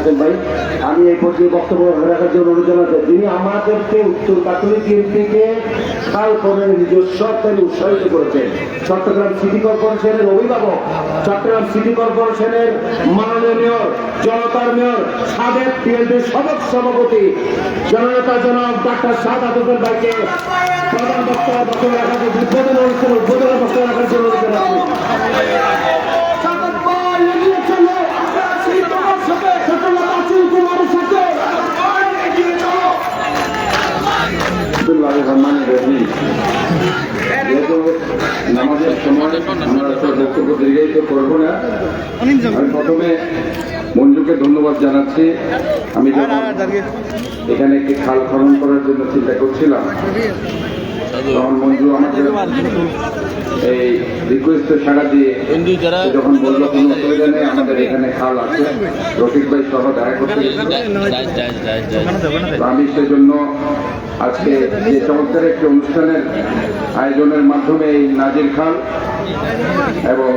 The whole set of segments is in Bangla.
হোসেন ভাই, আমি এই পর্যায়ে বক্তব্য রাখার জন্য অনুরোধ জানাতে, যিনি আমাদেরকে উত্তর কাটুলি থেকে খাল খননের নিজস্ব সরকারি উৎসাহিত করেছেন। চট্টগ্রাম সিটি কর্পোরেশনের অভিভাবক, চট্টগ্রাম সিটি কর্পোরেশনের মাননীয় মেয়র, জনতার মেয়র, সাবেক বিএনপির সভাপতি জননেতা জনাব ডাক্তার সাদাত হোসেন ভাইকে প্রধান বক্তব্য রাখার উদ্বোধন অনুষ্ঠান উদ্বোধনের বক্তব্য রাখার জন্য অনুরোধ জানাচ্ছি। নামাজের সময় আমরা বক্তব্য দীর্ঘায়িত করবো না। আমি প্রথমে মঞ্জুকে ধন্যবাদ জানাচ্ছি। আমি যখন এখানে একটি খাল খনন করার জন্য চিন্তা করছিলাম, তখন মঞ্জু আমাকে এই রিকোয়েস্টে সাড়া দিয়ে যখন বললো কোনো অসুবিধা নেই, আমাদের এখানে খাল আছে, রফিক ভাই সহ দেখা করতে আমি সেজন্য আজকে যে চমৎকার একটি অনুষ্ঠানের আয়োজনের মাধ্যমে এই নাজির খাল এবং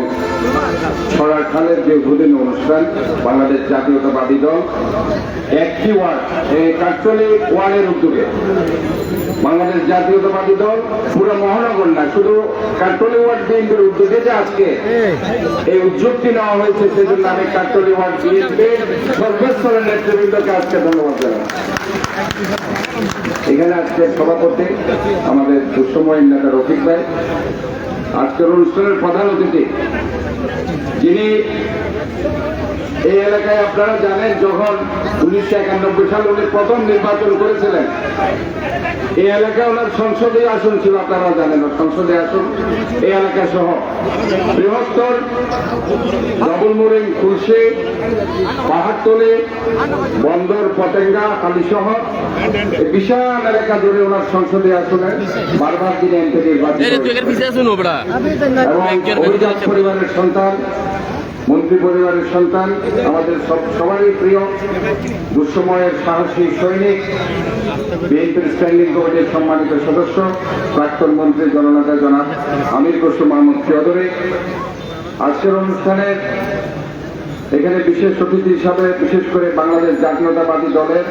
ছড়ার খালের যে উদ্বোধনী অনুষ্ঠান, বাংলাদেশ জাতীয়তাবাদী দল একটি ওয়ার্ড, এই কাকতলী ওয়ার্ডের উদ্যোগে বাংলাদেশ জাতীয়তাবাদী দল পুরো মহানগর না, শুধু কাকতলী ওয়ার্ড বিএনপির উদ্যোগে যে আজকে এই উদ্যোগটি নেওয়া হয়েছে, সেজন্য আমি কাকতলী ওয়ার্ড বিএনপির সর্বস্তরের নেতৃবৃন্দকে আজকে ধন্যবাদ জানাই। এখানে আজকে সভাপতি আমাদের দুঃসময়ের নেতা রফিক ভাই, আজকের অনুষ্ঠানের প্রধান অতিথি যিনি এই এলাকায় আপনারা জানেন, যখন 1991 সালে উনি প্রথম নির্বাচন করেছিলেন, এই এলাকায় ওনার সংসদীয় আসন ছিল, আপনারা জানেন সংসদীয় আসন এই এলাকা সহ বৃহত্তর ডবলমুরিং, খুলশি, পাহাড়তলি, বন্দর, পতেঙ্গা, কালীসহ বিশাল এলাকা জুড়ে ওনার সংসদীয় আসনে বারবার তিনি এমপি নির্বাচিত এবং অভিজাত পরিবারের সন্তান, মন্ত্রী পরিবারের সন্তান, আমাদের সবারই প্রিয় দুঃসময়ের সাহসী সৈনিক, বিএনপির স্ট্যান্ডিং কমিটির সম্মানিত সদস্য, প্রাক্তন মন্ত্রী জননেতা জনাব আমির খসরু মাহমুদ চৌধুরী। আজকের অনুষ্ঠানের এখানে বিশেষ অতিথি হিসাবে বিশেষ করে বাংলাদেশ জাতীয়তাবাদী দলের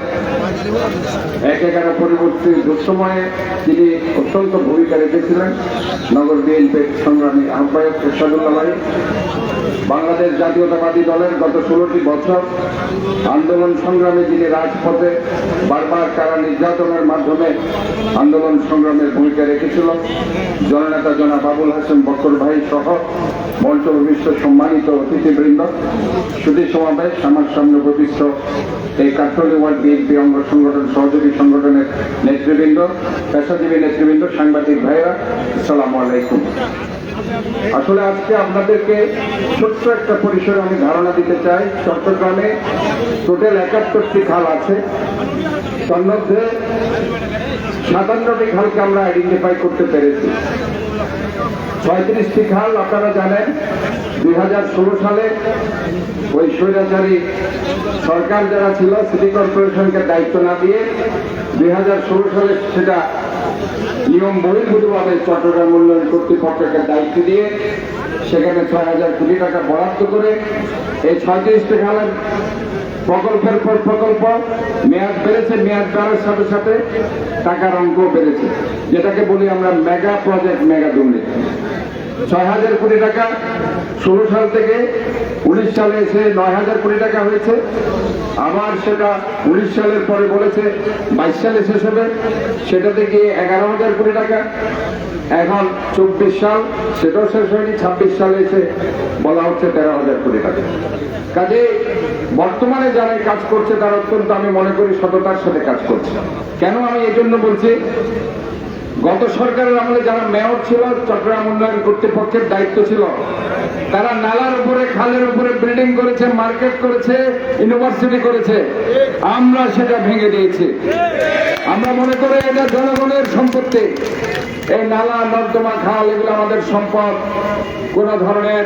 11 পরিবর্তী দুঃসময়ে তিনি অত্যন্ত ভূমিকা রেখেছিলেন নগর বিএনপির সংগ্রামী আহ্বায়ক এরশাদুল্লাহ ভাই। বাংলাদেশ জাতীয়তাবাদী দলের গত 16টি বছর আন্দোলন সংগ্রামে যিনি রাজপথে বারবার কারা নির্যাতনের মাধ্যমে আন্দোলন সংগ্রামের ভূমিকা রেখেছিল, জননেতা জনাব আবুল হাসেম বক্কর ভাই সহ মঞ্চ ভূমিষ্ঠ সম্মানিত অতিথিবৃন্দ, সুধী সমাবেশ, আমার সামনে উপবিষ্ট এই কাকতলী ওয়ার্ড বিএনপি অঙ্গ সংগঠন সহযোগী সংগঠনের নেতৃবৃন্দ, পেশাজীবী নেতৃবৃন্দ, সাংবাদিক ভাইরা, আসসালামু আলাইকুম। আসলে আজকে আপনাদেরকে ছোট্ট একটা পরিসরে আমি ধারণা দিতে চাই। চট্টগ্রামে টোটাল 71টি খাল আছে, তার মধ্যে 57টি খালকে আমরা আইডেন্টিফাই করতে পেরেছি। 35টি খাল আপনারা জানেন 2016 সালে ওই স্বৈরাচারী সরকার যারা ছিল, সিটি কর্পোরেশনকে দায়িত্ব না দিয়ে 2016 সালে সেটা নিয়ম বহির্ভূতভাবে চট্টগ্রাম উন্নয়ন কর্তৃপক্ষকে দায়িত্ব দিয়ে সেখানে 6,000 কোটি টাকা বরাদ্দ করে এই 36টি খালের প্রকল্পের পর প্রকল্প মেয়াদ বেড়েছে, মেয়াদ বাড়ার সাথে সাথে টাকার অঙ্ক বেড়েছে, যেটাকে বলি আমরা মেগা প্রজেক্ট, মেগা দুর্নীতি। 6,000 কোটি টাকা 16 সাল থেকে 19 সালে এসে 9,000 কোটি টাকা হয়েছে, আবার সেটা 19 সালের পরে বলেছে 22 সালে শেষ হবে, সেটা থেকে 11,000 কোটি টাকা। এখন 24 সাল, সেটাও শেষ হয়নি, 26 সালে এসে বলা হচ্ছে 13,000 কোটি টাকা। কাজে বর্তমানে যারা কাজ করছে তারা অত্যন্ত, আমি মনে করি, সততার সাথে কাজ করছে। কেন আমি এই জন্য বলছি, গত সরকারের আমলে যারা মেয়র ছিল, চট্টগ্রাম উন্নয়ন কর্তৃপক্ষের দায়িত্ব ছিল, তারা নালার উপরে, খালের উপরে বিল্ডিং করেছে, মার্কেট করেছে, ইউনিভার্সিটি করেছে। আমরা সেটা ভেঙে দিয়েছি। আমরা মনে করি এটা জনগণের সম্পত্তি। এই নালা, নর্দমা, খাল এগুলো আমাদের সম্পদ। কোন ধরনের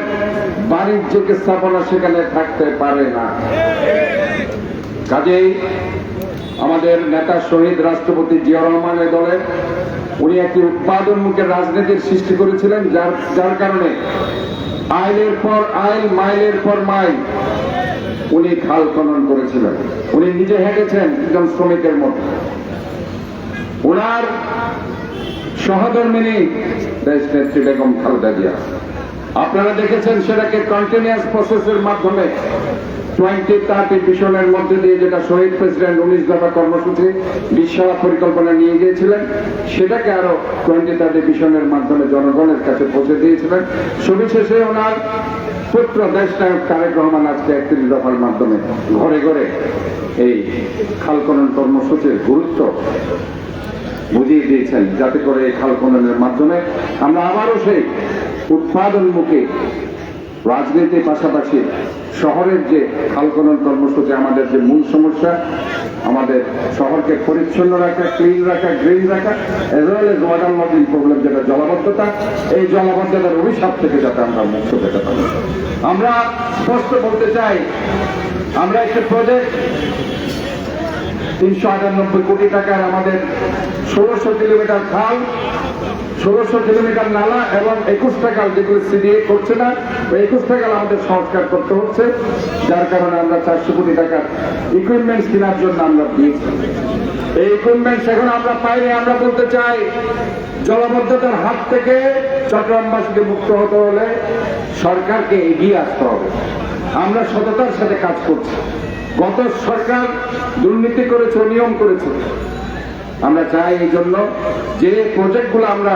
বাণিজ্যিক স্থাপনা সেখানে থাকতে পারে না। কাজেই আমাদের নেতা শহীদ রাষ্ট্রপতি জিয়াউর রহমানের দলের উনি একটি উৎপাদনমুখী রাজনীতির সৃষ্টি করেছিলেন, যার কারণে আইলের পর আইল, মাইলের পর মাইল উনি খাল খনন করেছিলেন, উনি নিজে হেঁটেছেন একজন শ্রমিকের মধ্যে। ওনার সহধর্মিনী দেশ নেত্রী বেগম খালেদা জিয়া, আপনারা দেখেছেন সেটাকে কন্টিনিউয়াস প্রসেসের মাধ্যমে 2030 মিশনের মধ্যে দিয়ে যেটা শহীদ প্রেসিডেন্ট 19 দফা কর্মসূচি বিশাল পরিকল্পনা নিয়ে গিয়েছিলেন, সেটাকে আরো 2030 মিশনের মাধ্যমে জনগণের কাছে পৌঁছে দিয়েছিলেন। সবিশেষে ওনার পুত্র দেশনায়ক তারেক রহমান আজকে 31 দফার মাধ্যমে ঘরে ঘরে এই খাল খনন কর্মসূচির গুরুত্ব বুঝিয়ে দিয়েছেন, যাতে করে এই খাল খননের মাধ্যমে আমরা আবারও সেই উৎপাদনমুখী রাজনীতির পাশাপাশি শহরের যে খাল খনন কর্মসূচি, আমাদের যে মূল সমস্যা, আমাদের শহরকে পরিচ্ছন্ন রাখা, ক্লিন রাখা, গ্রিন রাখা, as well as water locking problem যেটা জলাবদ্ধতা, এই জলাবদ্ধতার অভিশাপ থেকে যাতে আমরা মুক্ত পেতে পারি। আমরা স্পষ্ট বলতে চাই, আমরা একটি প্রজেক্ট 398 কোটি টাকার আমাদের 1600 কিলোমিটার খাল, 1600 কিলোমিটার নালা এবং 21 টাকা যেগুলো সিডিএ করছে না, 21 টাকা আমাদের সংস্কার করতে হচ্ছে, যার কারণে আমরা 400 কোটি টাকার ইকুইপমেন্টস কেনার জন্য আমরা দিয়েছি। এই ইকুইপমেন্টস এখন আমরা পাইনি। আমরা বলতে চাই, জলাবদ্ধতার হাত থেকে চট্টগ্রামবাসীকে মুক্ত হতে হলে সরকারকে এগিয়ে আসতে হবে। আমরা সততার সাথে কাজ করছি। গত সরকার দুর্নীতি করেছে, নিয়ম করেছে। আমরা চাই এই জন্য যে প্রজেক্টগুলো আমরা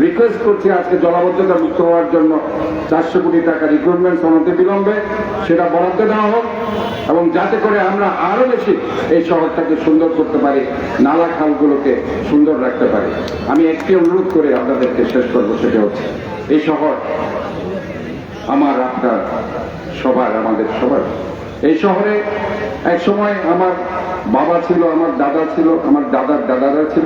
রিকোয়েস্ট করছি আজকে জলাবদ্ধতা মুক্ত হওয়ার জন্য 400 কোটি টাকার ইকুইপমেন্টস অনতি বিলম্বে সেটা বরাদ্দ দেওয়া হোক, এবং যাতে করে আমরা আরো বেশি এই শহরটাকে সুন্দর করতে পারি, নালা খালগুলোকে সুন্দর রাখতে পারি। আমি একটি অনুরোধ করে আপনাদেরকে শেষ করবো, সেটা হচ্ছে এই শহর আমার, আপনার সবার, আমাদের সবার। এই শহরে এক সময় আমার বাবা ছিল, আমার দাদা ছিল, আমার দাদার দাদারা ছিল,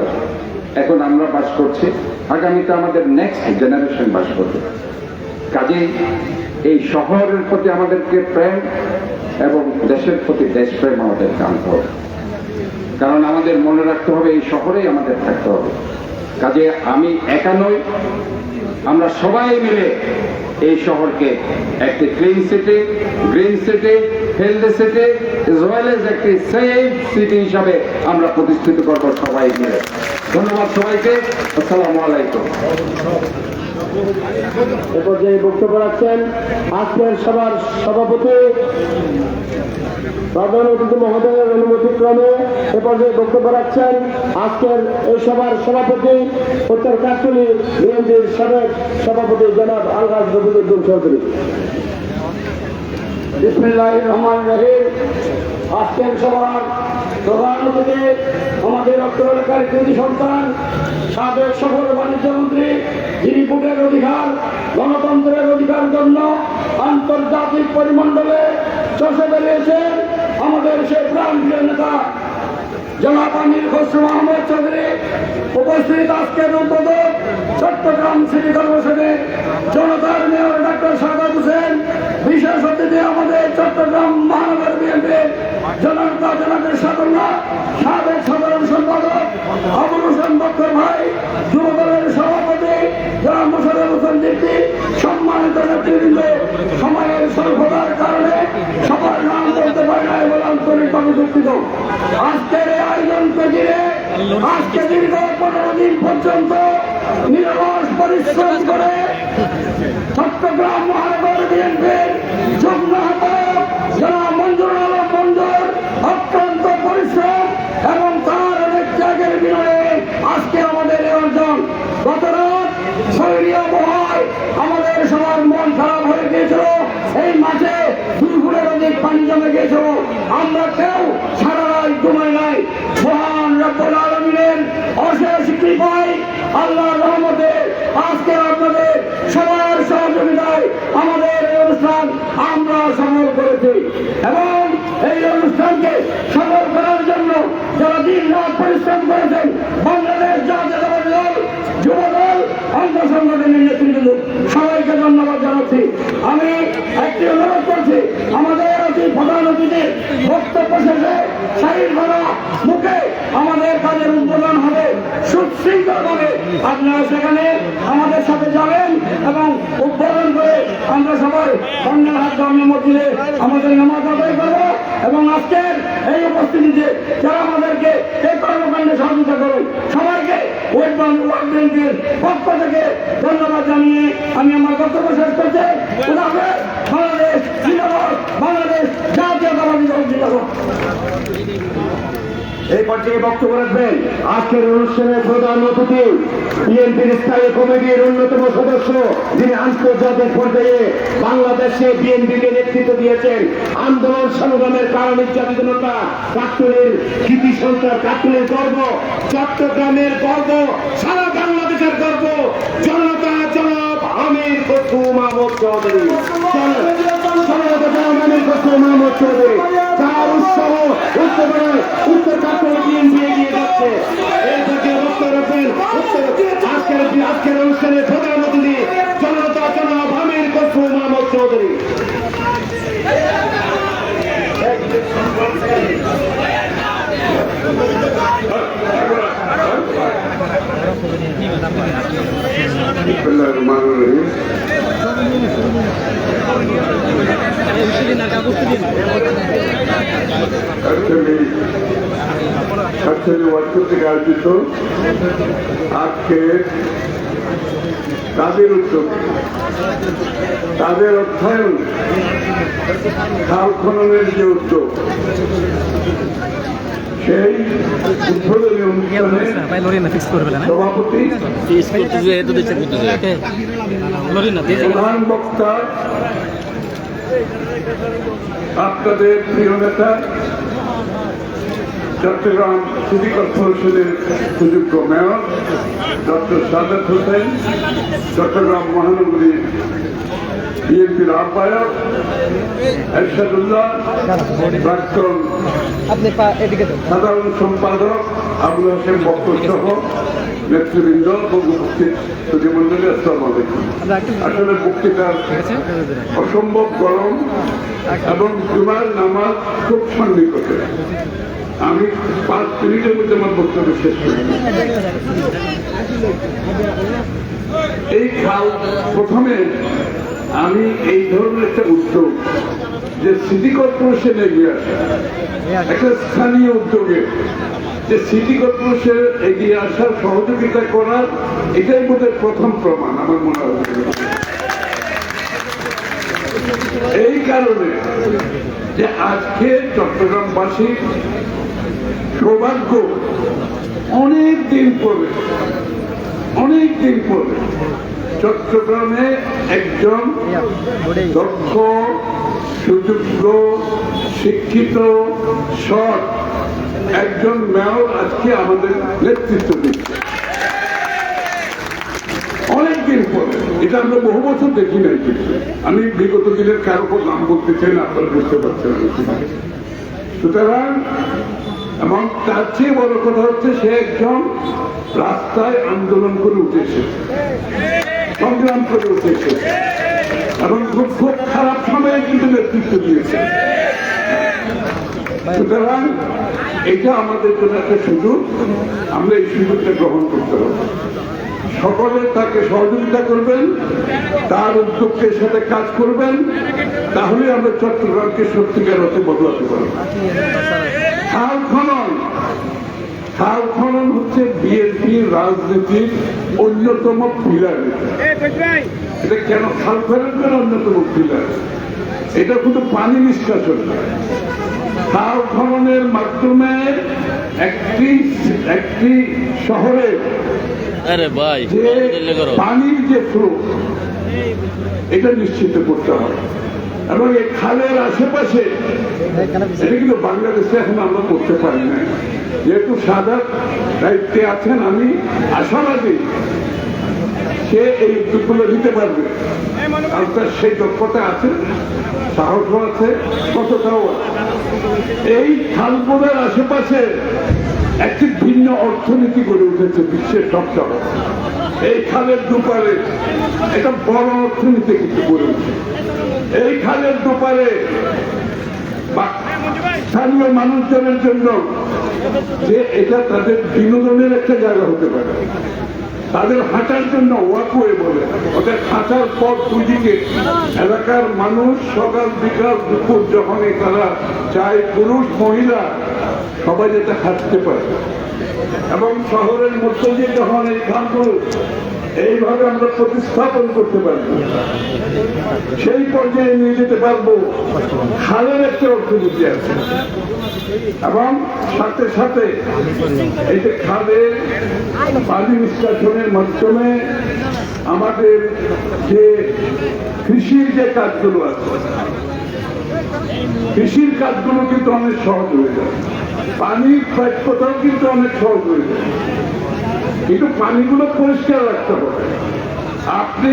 এখন আমরা বাস করছি, আগামীতে আমাদের নেক্সট জেনারেশন বাস করবে। কাজেই এই শহরের প্রতি আমাদেরকে প্রেম এবং দেশের প্রতি দেশপ্রেম আমাদেরকে আনতে হবে, কারণ আমাদের মনে রাখতে হবে এই শহরেই আমাদের থাকতে হবে। কাজে আমি একা নই, আমরা সবাই মিলে এই শহরকে একটি clean city, green city, healthy city, as well as একটি সেফ সিটি হিসাবে আমরা প্রতিষ্ঠিত করব সবাই মিলে। ধন্যবাদ সবাইকে। আসসালামু আলাইকুম। এ পর্যায়ে বক্তব্য রাখছেন আজকের সভার সভাপতি প্রধান অতিথি মহোদয়ের অনুমতিক্রমে এ পর্যায়ে বক্তব্য রাখছেন আজকের এই সভার সভাপতি উত্তর কাকতলী বিএনপির সাবেক সভাপতি জনাব আলহাজ রফিকুদ্দিন চৌধুরী। বিসমিল্লাহির রহমানির রহিম। আজকের সভার প্রধান অতিথি আমাদের অত্র এলাকার কৃতি সন্তান, সাবেক সফল বাণিজ্য মন্ত্রী, যিনি ভোটের অধিকার, গণতন্ত্রের অধিকার জন্য আন্তর্জাতিক পরিমণ্ডলে চষে বেরিয়েছেন, আমাদের সেই প্রাণপ্রিয় নেতা জনাব আমির খসরু আহমদ চৌধুরী। উপস্থিত আজকের উদ্বোধক চট্টগ্রাম সিটি কর্পোরেশনের জনতার মেয়র ডক্টর সাদাত হোসেন, বিশেষ অতিথি আমাদের চট্টগ্রাম মহানগর বিএনপির জনতা জনাবের সাদুল্লাহ, সাবেক সাধারণ সম্পাদক আবুল হোসেন বক্কর ভাই, যুবদলের সভাপতি জনাব মোশাররফ হোসেন দীপ্তি, সম্মানিত নেতৃবৃন্দ। সময়ের স্বল্পতার কারণে সবার নাম বলতে পারি না এবং আন্তরিকভাবে দুঃখিত। আজকের এই আয়োজনকে ঘিরে আজকে দীর্ঘ 15 দিন পর্যন্ত নিরলস পরিশ্রম করে চট্টগ্রাম মহানগর বিএনপির যুগ্ম আহ্বায়ক জনাব মঞ্জুর আলম মঞ্জুর অত্যন্ত পরিশ্রম এবং তার অনেক ত্যাগের বিনয়ে আজকে আমাদের এই অর্জন। গত রাত শৈলী আবহাওয়ায় আমাদের সবার মন খারাপ হয়ে গিয়েছিল, এই মাঠে 2 ফুটের অধিক পানি জমে গিয়েছিল, আমরা কেউ সারা রাত ঘুমাই নাই। মহান রব্বুল আলামিনের অশেষ কৃপায়, আল্লাহর রহমতে আজকে আপনাদের সবার সহযোগিতায় আমাদের এই অনুষ্ঠান আমরা সফল করেছি, এবং এই অনুষ্ঠানকে সফল করার জন্য যারা দিন রাত পরিশ্রম করেছেন, বাংলাদেশ জাতীয়তাবাদী দল, যুবদল, অঙ্গ সংগঠনের নেতৃবৃন্দ, সবাইকে ধন্যবাদ জানাচ্ছি। আমি একটি অনুরোধ করছি, আমাদের প্রধান অতিথির বক্তব্য শেষে শারীর ভরা মুখে আমাদের কাজের উদ্বোধন হবে সুশৃঙ্খলভাবে। আপনারা সেখানে আমাদের সাথে যাবেন এবং উদ্বোধন করে আমরা সবাই বাংলার হাত মসজিদে আমাদের নামাজ আদায় করব। বিএনপির পক্ষ থেকে ধন্যবাদ জানিয়ে আমি আমার বক্তব্য শেষ করছি। বাংলাদেশ জিন্দাবাদ, বাংলাদেশ জাতীয়তাবাদী দল জিন্দাবাদ। এই পর্যায়ে বক্তব্য রাখবেন আজকের অনুষ্ঠানের প্রধান অতিথি বিএনপির স্থায়ী কমিটির অন্যতম সদস্য, যিনি আন্তর্জাতিক পর্যায়ে বাংলাদেশে বিএনপিকে নেতৃত্ব দিয়েছেন। আন্দোলন সংগ্রামের কারণ নির্যাতিতনতা, কাট্টুরের কৃতি সন্তান, কাট্টুরের গর্ব, চট্টগ্রামের গর্ব, সারা বাংলাদেশের গর্ব, জনতা জনাব আমির খসরু মাহমুদ চৌধুরী। আমির খসরু মাহমুদ চৌধুরী যার উৎসাহ উত্তর কাট্টুরে বিএনপি এগিয়ে যাচ্ছে। এই পর্যায়ে বক্তব্য রাখবেন আজকের অনুষ্ঠানের প্রধান অতিথি জনতা জনাব আমির খসরু মাহমুদ চৌধুরী। থেকে আয়োজিত আজকে তাদের উদ্যোগ, তাদের অর্থায়ন, খাল খননের যে উদ্যোগ, সেই উদ্বোধনী অনুষ্ঠানে সভাপতি প্রধান বক্তা আপনাদের প্রিয় নেতা চট্টগ্রাম সিটি কর্পোরেশনের সুযোগ্য মেয়র ডক্টর সাদাত হোসেন, চট্টগ্রাম মহানগরী বিএনপির আহ্বায়ক এরশাদুল্লাহ, প্রাক্তন সাধারণ সম্পাদক আবুল হোসেন বক্কর সহ নেতৃবৃন্দ, উপস্থিত সুধীমণ্ডলী, আসসালামু আলাইকুম। আসলে বক্তৃতার অসম্ভব গরম এবং জুমার নামাজ খুব সন্নিকটে। আমি 5 মিনিটের মধ্যে আমার বক্তব্য শেষ করি। এই খাল প্রথমে আমি এই ধরনের একটা উদ্যোগ যে সিটি কর্পোরেশন এগিয়ে আসে, একটা স্থানীয় উদ্যোগে যে সিটি কর্পোরেশন এগিয়ে আসার সহযোগিতা করার, এটাই বোধহয় প্রথম প্রমাণ আমার মনে হয়। এই কারণে যে আজকে চট্টগ্রামবাসী সৌভাগ্য অনেক দিন পরে চট্টগ্রামে একজন দক্ষ, সুযোগ্য, শিক্ষিত, সৎ একজন মেয়র আজকে আমাদের নেতৃত্ব দিচ্ছে। অনেকদিন পরে, এটা আমরা বহু বছর দেখি নাই। কিন্তু আমি বিগত দিনের কারো নাম বলতে চাই না, আপনারা বুঝতে পারছেন। সুতরাং এবং তার চেয়ে বড় কথা হচ্ছে সে একজন রাস্তায় আন্দোলন করে উঠেছে, সংগ্রাম করে উঠেছে এবং খুব খারাপ সময়ে কিন্তু নেতৃত্ব দিয়েছে। সুতরাং এটা আমাদের জন্য একটা সুযোগ, আমরা এই সুযোগটা গ্রহণ করতে হবে। সকলে তাকে সহযোগিতা করবেন, তার উদ্যোগের সাথে কাজ করবেন, তাহলে আমরা চট্টগ্রামকে সত্যিকার অর্থে বদলাতে পারব। খাল খনন হচ্ছে বিএনপির রাজনীতির অন্যতম পিলার। এটা কেন খাল খননের অন্যতম পিলার? এটা শুধু পানি নিষ্কাশন না, খাল খননের মাধ্যমে একটি শহরে পানির যে ফ্লো, এটা নিশ্চিত করতে হয়। এবং এই খালের আশেপাশে, এটা কিন্তু বাংলাদেশে এখন আমরা করতে পারি না। যেহেতু সাদাত দায়িত্বে আছেন, আমি আশাবাদী সে এই উদ্যোগগুলো নিতে পারবে, আর তার সেই দক্ষতা আছে, সাহসও আছে, কতটাও আছে। এই খালপোদার আশেপাশে একটি ভিন্ন অর্থনীতি গড়ে উঠেছে বিশ্বের সব জায়গায়। এই খালের দুপারে একটা বড় অর্থনীতি কিন্তু গড়ে উঠেছে। এই খালের দুপারে স্থানীয় মানুষজনের জন্য যে এটা তাদের বিনোদনের একটা জায়গা হতে পারে, তাদের হাঁটার জন্য ওয়াকওয়ে বলে, ওদের হাঁটার পথ দুদিকে। এলাকার মানুষ সকাল বিকাল দুপুর যখনই তারা চায়, পুরুষ মহিলা সবাই যাতে হাঁটতে পারে, এবং শহরের মধ্যে দিয়ে যখন এই খালগুলো এইভাবে আমরা প্রতিস্থাপন করতে পারবো, সেই পর্যায়ে নিয়ে যেতে পারবো, খালের একটা অর্থনীতি আছে। এবং সাথে সাথে এই যে খালের পানি নিষ্কাশনের মাধ্যমে আমাদের যে কৃষির যে কাজগুলো আছে, কৃষির কাজগুলো কিন্তু অনেক সহজ হয়ে যায়, পানির প্রাপ্যতাও কিন্তু অনেক সহজ হয়ে যায়। কিন্তু পানিগুলো পরিষ্কার রাখতে হবে। আপনি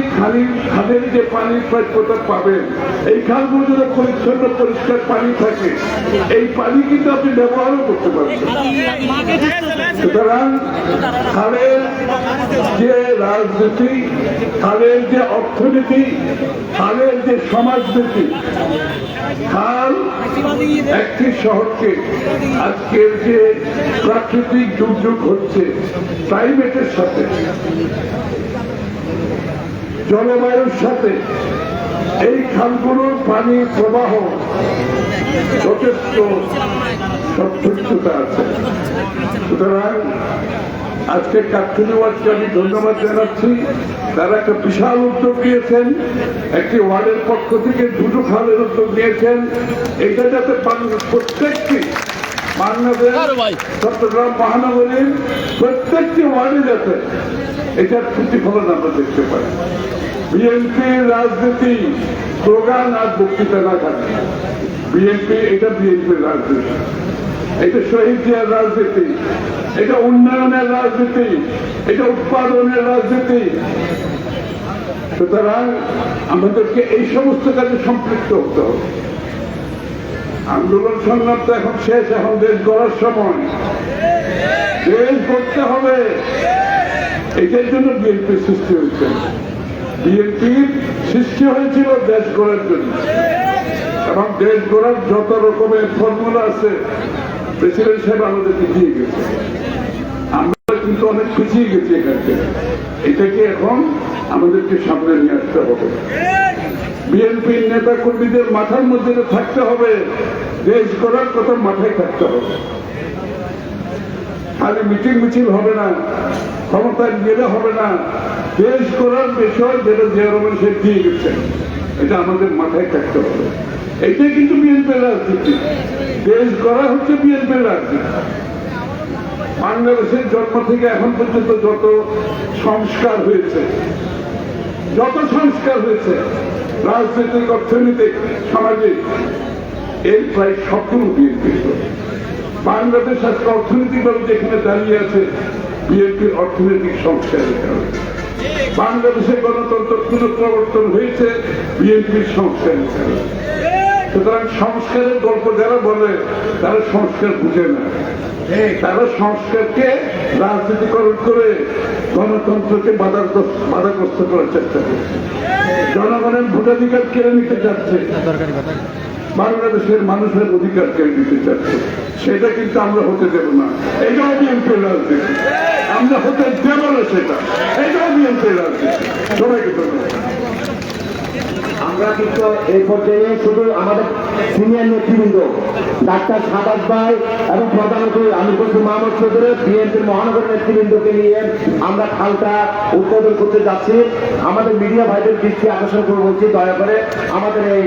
খালের যে পানির প্রাপ্যতা পাবেন, এই খালগুলো যদি পরিচ্ছন্ন পরিষ্কার পানি থাকে, এই পানি কিন্তু আপনি ব্যবহারও করতে পারবেন। সুতরাং খালের যে রাজনীতি, খালের যে অর্থনীতি, খালের যে সমাজনীতি, খাল একটি শহরকে আজকের যে প্রাকৃতিক দুর্যোগ হচ্ছে ক্লাইমেটের সাথে, জলবায়ুর সাথে, এই খালগুলোর পানির প্রবাহ যথেষ্ট সচ্ছলতা আছে। সুতরাং আজকে কাকরাইলকে আমি ধন্যবাদ জানাচ্ছি। তারা একটা বিশাল উদ্যোগ নিয়েছেন, একটি ওয়ার্ডের পক্ষ থেকে দুটো খালের উদ্যোগ নিয়েছেন। এটা যাতে প্রত্যেকটি বাংলাদেশ চট্টগ্রাম মহানগরীর প্রত্যেকটি ওয়ার্ডে যাতে এটার প্রতিফলন আমরা দেখতে পাই। বিএনপির রাজনীতি স্লোগান আর বক্তৃতা না থাকে, এটা বিএনপির রাজনীতি, এটা শহীদ জিয়ার রাজনীতি, এটা উন্নয়নের রাজনীতি, এটা উৎপাদনের রাজনীতি। সুতরাং আমাদেরকে এই সমস্ত কাজে সম্পৃক্ত হতে হবে। আন্দোলন সংগ্রাম তো এখন শেষ, এখন দেশ গড়ার সময়, দেশ গড়তে হবে। এটার জন্য বিএনপির সৃষ্টি হয়েছে। বিএনপির সৃষ্টি হয়েছিল দেশ গড়ার জন্য, এবং দেশ গড়ার যত রকমের ফর্মুলা আছে প্রেসিডেন্ট সাহেব আমাদেরকে দিয়ে গেছে। আমরা কিন্তু অনেক পিছিয়ে গেছি এখান থেকে। এটাকে এখন আমাদেরকে সামনে নিয়ে আসতে হবে। বিএনপির নেতা কর্মীদের মাথার মধ্যে থাকতে হবে, দেশ গড়ার কথা মাথায় থাকতে হবে। খালি মিটিং মিছিল হবে না, ক্ষমতায় গেলে হবে না, দেশ গড়ার বিষয় যেটা জিয়া রহমান সাহেব দিয়ে গেছেন, এটা আমাদের মাথায় থাকতে হবে। এটাই কিন্তু বিএনপির রাজনীতি, দেশ গড়া হচ্ছে বিএনপির রাজনীতি। বাংলাদেশের জন্ম থেকে এখন পর্যন্ত যত সংস্কার হয়েছে, রাজনৈতিক, অর্থনৈতিক, সামাজিক, এর প্রায় সবগুলো বিএনপির। বাংলাদেশ আজকে অর্থনৈতিকভাবে যেখানে দাঁড়িয়ে আছে, বিএনপির অর্থনৈতিক সংস্কারের কারণে। বাংলাদেশের গণতন্ত্র পুনঃপ্রবর্তন হয়েছে বিএনপির সংস্কারের কারণে। সুতরাং সংস্কারের গল্প যারা বলে তারা সংস্কার বুঝে না, তারা সংস্কারকে রাজনীতিকরণ করে গণতন্ত্রকে বাধাগ্রস্ত করার চেষ্টা করছে, জনগণের ভোটাধিকার কেড়ে নিতে চাচ্ছে, বাংলাদেশের মানুষের অধিকার কেড়ে নিতে চাচ্ছে। সেটা কিন্তু আমরা হতে দেব না। এটাও বিএনপির রাজনীতি, আমরা হতে দেব না সেটা। এটাও বিএনপির রাজনীতি। সবাইকে ধন্যবাদ। আমরা কিন্তু এই পর্যায়ে শুধু আমাদের সিনিয়র নেতৃবৃন্দ ডাক্তার সাদাত ভাই এবং প্রধানত আমি বলছি মোহাম্মদ চৌধুরী বিএনপির মহানগর নেতৃবৃন্দকে নিয়ে আমরা খালটা উদ্বোধন করতে যাচ্ছি। আমাদের মিডিয়া ভাইদের দৃষ্টি আকর্ষণ করে বলছি, দয়া করে আমাদের এই